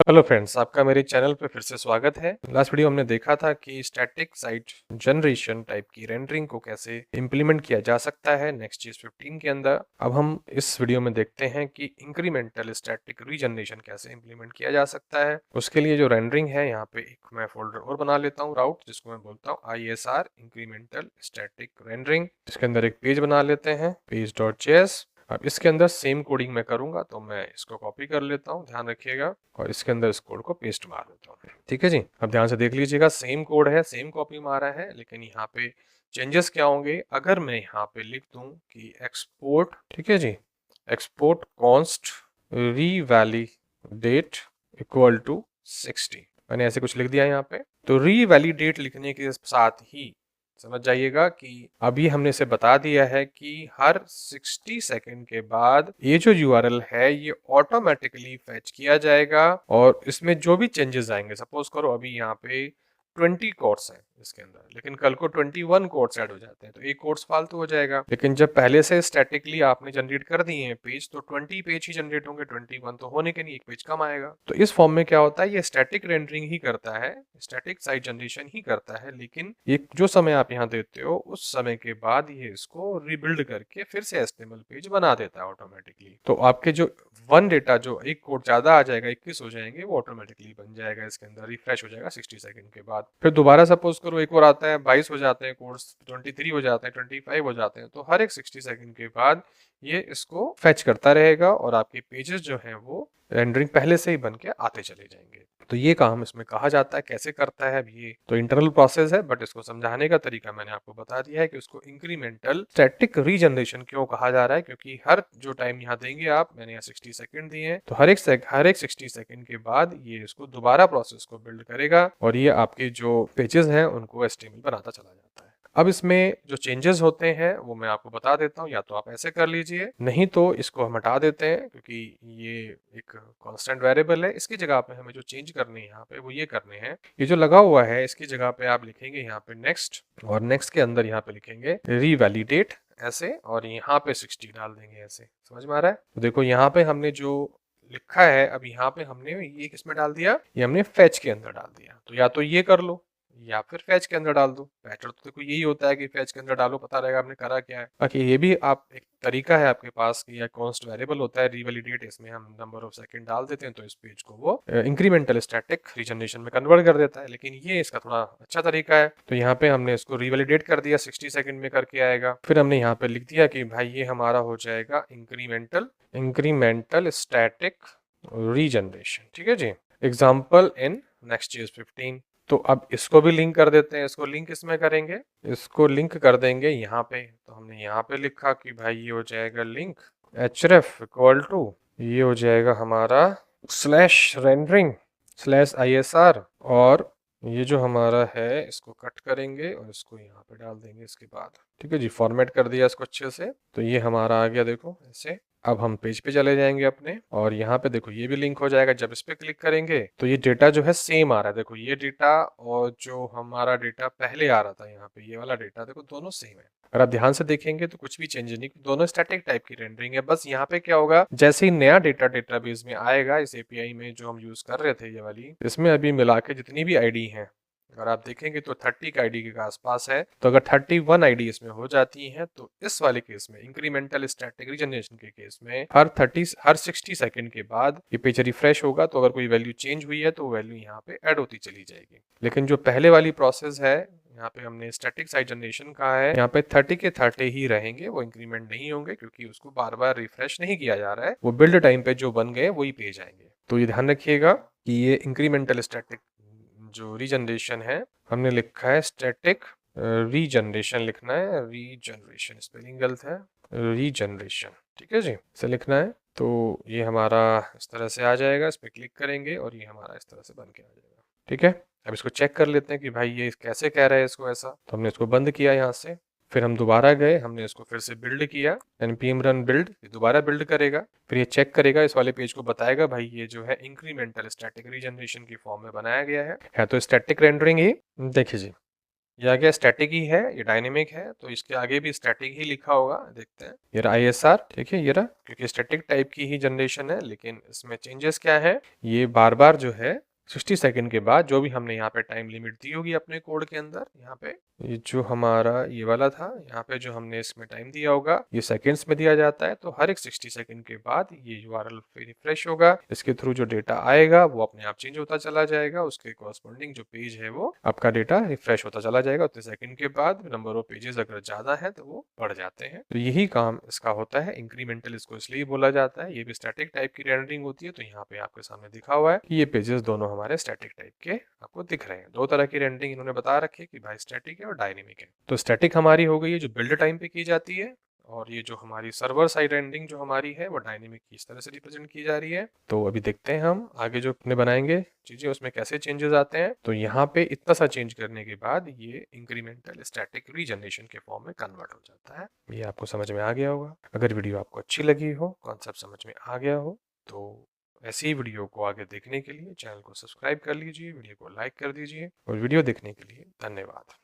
Hello friends, आपका मेरे channel पे फिर से स्वागत है। लास्ट वीडियो हमने देखा था कि स्टैटिक साइट जनरेशन टाइप की रेंडरिंग को कैसे इंप्लीमेंट किया जा सकता है Next.js 15 के अंदर। अब हम इस वीडियो में देखते हैं कि इंक्रीमेंटल स्टैटिक रीजनरेशन कैसे इंप्लीमेंट किया जा सकता है। उसके लिए जो रेंडरिंग है, यहाँ पे एक मैं फोल्डर और बना लेता हूँ, राउट, जिसको मैं बोलता हूँ ISR इंक्रीमेंटल स्टैटिक रेंडरिंग। इसके अंदर एक पेज बना लेते हैं, page.js। अब इसके अंदर सेम कोडिंग मैं करूंगा, तो मैं इसको कॉपी कर लेता हूँ, ध्यान रखिएगा, और इसके अंदर इस कोड को पेस्ट मार देता हूँ। ठीक है जी। अब ध्यान से देख लीजिएगा, सेम कोड है, सेम कॉपी मारा है, लेकिन यहाँ पे चेंजेस क्या होंगे अगर मैं यहाँ पे लिख दूं कि एक्सपोर्ट, ठीक है जी, एक्सपोर्ट कॉन्स्ट रीवैलिडेट इक्वल टू 60। मैंने ऐसे कुछ लिख दिया यहाँ पे। तो रीवैलिडेट लिखने के साथ ही समझ जाइएगा कि अभी हमने इसे बता दिया है कि हर 60 सेकंड के बाद ये जो यूआरएल है ये ऑटोमेटिकली फेच किया जाएगा, और इसमें जो भी चेंजेस आएंगे, सपोज करो अभी यहाँ पे 20 कोट्स हैं इसके अंदर, लेकिन कल को 21 कोट्स ऐड हो जाते हैं, तो एक कोट्स फालतू हो जाएगा। लेकिन जब पहले से स्टैटिकली आपने जनरेट कर दिए हैं पेज, तो 20 पेज ही जनरेट होंगे, 21 तो होने के नहीं, एक पेज कम आएगा। तो इस फॉर्म में क्या होता है, ये स्टैटिक रेंडरिंग ही करता है, स्टैटिक साइट जनरेशन ही करता है, लेकिन ये जो समय आप यहाँ देते हो उस समय के बाद ये इसको रिबिल्ड करके फिर से HTML पेज बना देता है ऑटोमेटिकली। तो आपके जो वन डेटा, जो एक कोड ज्यादा आ जाएगा, 21 हो जाएंगे, वो ऑटोमेटिकली बन जाएगा, इसके अंदर रिफ्रेश हो जाएगा 60 सेकंड के बाद। फिर दोबारा सपोज करो एक और आता है, 22 हो जाते हैं कोड्स, 23 हो जाते हैं, 25 हो जाते हैं, तो हर एक 60 सेकंड के बाद ये इसको फेच करता रहेगा और आपके पेजेस जो हैं वो रेंडरिंग पहले से ही बन के आते चले जाएंगे। तो ये काम इसमें कहा जाता है, कैसे करता है अब ये तो इंटरनल प्रोसेस है, बट इसको समझाने का तरीका मैंने आपको बता दिया है कि उसको इंक्रीमेंटल स्टैटिक रीजनरेशन क्यों कहा जा रहा है, क्योंकि हर जो टाइम यहाँ देंगे आप, मैंने यहाँ 60 सेकंड दिए हैं, तो हर एक 60 सेकंड के बाद ये इसको दोबारा प्रोसेस को बिल्ड करेगा और ये आपके जो पेजेस हैं उनको HTML बनाता चला जाता है। अब इसमें जो चेंजेस होते हैं वो मैं आपको बता देता हूँ, या तो आप ऐसे कर लीजिए, नहीं तो इसको हम हटा देते हैं, क्योंकि ये एक कांस्टेंट वेरिएबल है। इसकी जगह पे हमें जो चेंज करने हैं यहाँ पे वो ये करने हैं, ये जो लगा हुआ है इसकी जगह पे आप लिखेंगे यहाँ पे नेक्स्ट, और नेक्स्ट के अंदर यहाँ पे लिखेंगे रीवैलिडेट ऐसे, और यहाँ पे 60 डाल देंगे ऐसे। समझ में आ रहा है? तो देखो यहाँ पे हमने जो लिखा है, अब यहाँ पे हमने ये किसमें डाल दिया, ये हमने फैच के अंदर डाल दिया। तो या तो ये कर लो या फिर फैच के अंदर डाल दो। बेटर तो देखो यही होता है कि फैच के अंदर डालो, पता रहेगा आपने करा क्या है। बाकी ये भी आप एक तरीका है आपके पास कि, या कॉन्स्ट वेरिएबल होता है रीवैलिडेट, इसमें हम नंबर ऑफ सेकंड डाल देते हैं, तो इस पेज को वो इंक्रीमेंटल स्टैटिक रीजनरेशन में कन्वर्ट कर देता है। लेकिन ये इसका थोड़ा अच्छा तरीका है। तो यहाँ पे हमने इसको रीवैलिडेट कर दिया, 60 सेकंड में करके आएगा। फिर हमने यहाँ पे लिख दिया कि भाई ये हमारा हो जाएगा इंक्रीमेंटल स्टैटिक रीजनरेशन। ठीक है जी, एग्जाम्पल इन Next.js 15। तो अब इसको भी लिंक कर देते हैं। इसको लिंक इसमें करेंगे, इसको लिंक कर देंगे यहाँ पे। तो हमने यहाँ पे लिखा कि भाई ये हो जाएगा लिंक href इक्वल टू, ये हो जाएगा हमारा /rendering/isr, और ये जो हमारा है इसको कट करेंगे और इसको यहाँ पे डाल देंगे इसके बाद। ठीक है जी, फॉर्मेट कर दिया इसको अच्छे से। तो ये हमारा आ गया, देखो ऐसे। अब हम पेज पे चले जाएंगे अपने, और यहाँ पे देखो ये भी लिंक हो जाएगा। जब इस पे क्लिक करेंगे तो ये डेटा जो है सेम आ रहा है। देखो ये डेटा और जो हमारा डेटा पहले आ रहा था यहाँ पे, ये वाला डेटा देखो दोनों सेम है। अगर आप ध्यान से देखेंगे तो कुछ भी चेंज नहीं, दोनों स्टैटिक टाइप की रेंडरिंग है। बस यहाँ पे क्या होगा, जैसे ही नया डेटा डेटाबेस में आएगा, इस एपीआई में जो हम यूज कर रहे थे ये वाली, इसमें अभी मिला के जितनी भी आईडी है, अगर आप देखेंगे तो 30 का आईडी के आसपास है। तो अगर 31 आईडी इसमें हो जाती है, तो इस वाले केस में, इंक्रीमेंटल स्टैटिक रीजनरेशन के केस में, हर 60 सेकंड के बाद ये पेज रिफ्रेश होगा। तो अगर कोई वैल्यू चेंज हुई है तो वैल्यू यहाँ पे ऐड होती चली जाएगी। लेकिन जो पहले वाली प्रोसेस है, यहाँ पे हमने स्टैटिक साइट जनरेशन कहा है, यहाँ पे 30 के 30 ही रहेंगे, वो इंक्रीमेंट नहीं होंगे, क्योंकि उसको बार बार रिफ्रेश नहीं किया जा रहा है। वो बिल्ड टाइम पे जो बन गए वही पेज आएंगे। तो ये ध्यान रखिएगा कि ये इंक्रीमेंटल स्टैटिक जो रीजनरेशन है, हमने लिखा है स्टैटिक रीजनरेशन लिखना है, रीजनरेशन स्पेलिंग गलत है, रीजनरेशन। ठीक है जी, इसे लिखना है। तो ये हमारा इस तरह से आ जाएगा, इस पर क्लिक करेंगे और ये हमारा इस तरह से बन के आ जाएगा। ठीक है, अब इसको चेक कर लेते हैं कि भाई ये कैसे कह रहा है इसको ऐसा। तो हमने इसको बंद किया यहाँ से, फिर हम दोबारा गए, हमने इसको फिर से बिल्ड किया, npm run build, दोबारा बिल्ड करेगा। फिर ये चेक करेगा, इस वाले पेज को बताएगा भाई ये जो है इंक्रीमेंटल स्टैटिक रीजनरेशन की फॉर्म में बनाया गया है तो स्टैटिक रेंडरिंग ही। देखिए जी, ये आगे स्टैटिक ही है, ये डायनेमिक है, तो इसके आगे भी स्टैटिक ही लिखा होगा। देखते हैं, ये रहा ISR, ठीक है, ये रहा, क्योंकि स्टैटिक टाइप की ही जनरेशन है, लेकिन इसमें चेंजेस क्या है, ये बार बार जो है 60 सेकंड के बाद जो भी हमने यहाँ पे टाइम लिमिट दी होगी अपने कोड के अंदर, यहाँ पे ये जो हमारा ये वाला था, यहाँ पे जो हमने इसमें टाइम दिया होगा ये सेकंड्स में दिया जाता है, तो हर एक 60 सेकंड के बाद ये URL रिफ्रेश होगा, इसके थ्रू जो डेटा आएगा वो अपने आप चेंज होता चला जाएगा, उसके कॉरस्पॉन्डिंग जो पेज है वो आपका डेटा रिफ्रेश होता चला जाएगा। उतने सेकंड के बाद नंबर ऑफ पेजेस अगर ज्यादा है तो वो बढ़ जाते हैं। तो यही काम इसका होता है। इंक्रीमेंटल इसको इसलिए बोला जाता है। ये भी स्टैटिक टाइप की रेंडरिंग होती है, तो यहाँ पे आपके सामने दिखा हुआ है कि ये पेजेस दोनों हमारे स्टैटिक टाइप के आपको दिख रहे हैं। दो तरह की रेंडरिंग इन्होंने बता रखी है कि भाई स्टैटिक है और डायनेमिक है। तो स्टैटिक हमारी हो गई है जो बिल्ड टाइम पे की जाती है, और ये जो हमारी सर्वर साइड रेंडरिंग जो हमारी है वो डायनेमिक की इस तरह से रिप्रेजेंट की जा रही है। तो अभी देखते हैं हम आगे जो अपने बनाएंगे चीजें उसमें कैसे चेंजेस आते हैं। तो यहाँ पे इतना सा चेंज करने के बाद ये इंक्रीमेंटल स्टैटिक रीजनरेशन के फॉर्म में कन्वर्ट हो जाता है। ये आपको समझ में आ गया होगा। अगर वीडियो आपको अच्छी लगी हो, कॉन्सेप्ट समझ में आ गया हो, तो ऐसी ही वीडियो को आगे देखने के लिए चैनल को सब्सक्राइब कर लीजिए, वीडियो को लाइक कर दीजिए, और वीडियो देखने के लिए धन्यवाद।